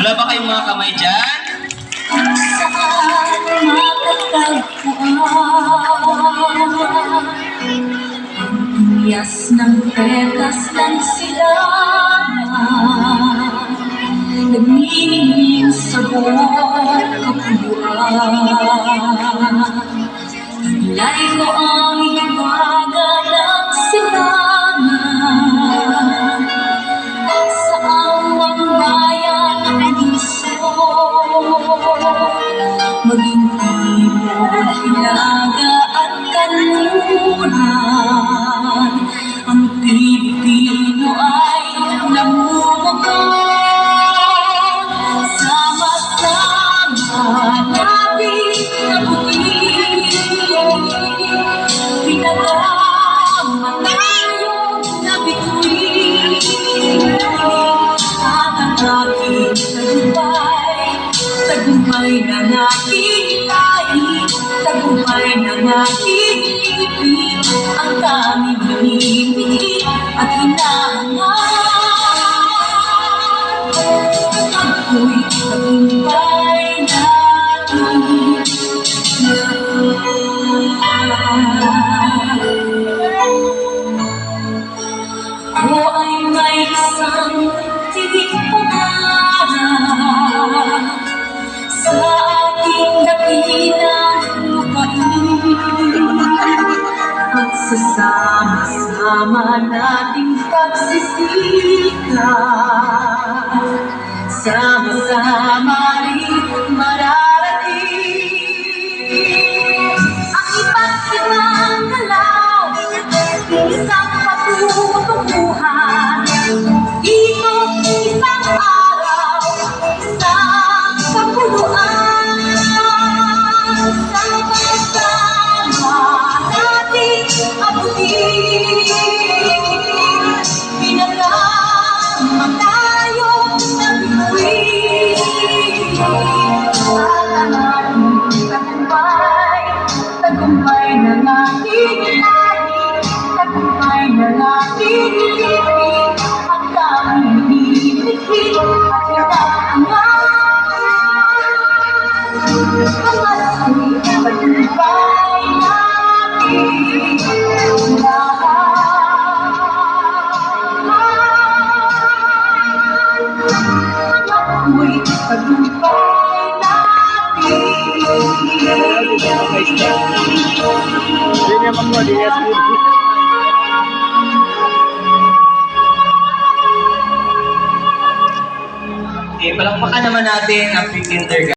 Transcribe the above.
Wala ba kayong mga kamay dyan? Saan matatagpuan? Iyas ng pekas lang sila, nagniningning sa buwan kapuluan. Ilay ko ang ibaga ng silangan, sa awang bayan ang gusto, maging timog, hilaga at kanluran. Ang Pilipino ay namumuhay, sama-sama natin nabutin. Pinagama tayo na bituin, at ang aking tagumpay ng aking lahi, tagumpay ng aking ibig, ang tanging hinihingit at hinahanap. Ako'y tagumpay natin. Ako ay may isang tigit pangarap sa ating dakilang lupain, pagsasama-sama nating pagsisikap, sama-sama rin mararating ang iba't ibang galaw, isang patutunguhan. Dito isang araw, isang kapuluan, sama-sama nating abutin. Pinagama tayo ng bituin, at ang ating tagumpay, tagumpay ng ating lahi, tagumpay ng ating ibig, ang tanging hinihingit at hinahanap. Ang ating tagumpay natin lahat. Ako'y tagumpay natin. Okay, palakpakan naman natin ang pre-kindergarten.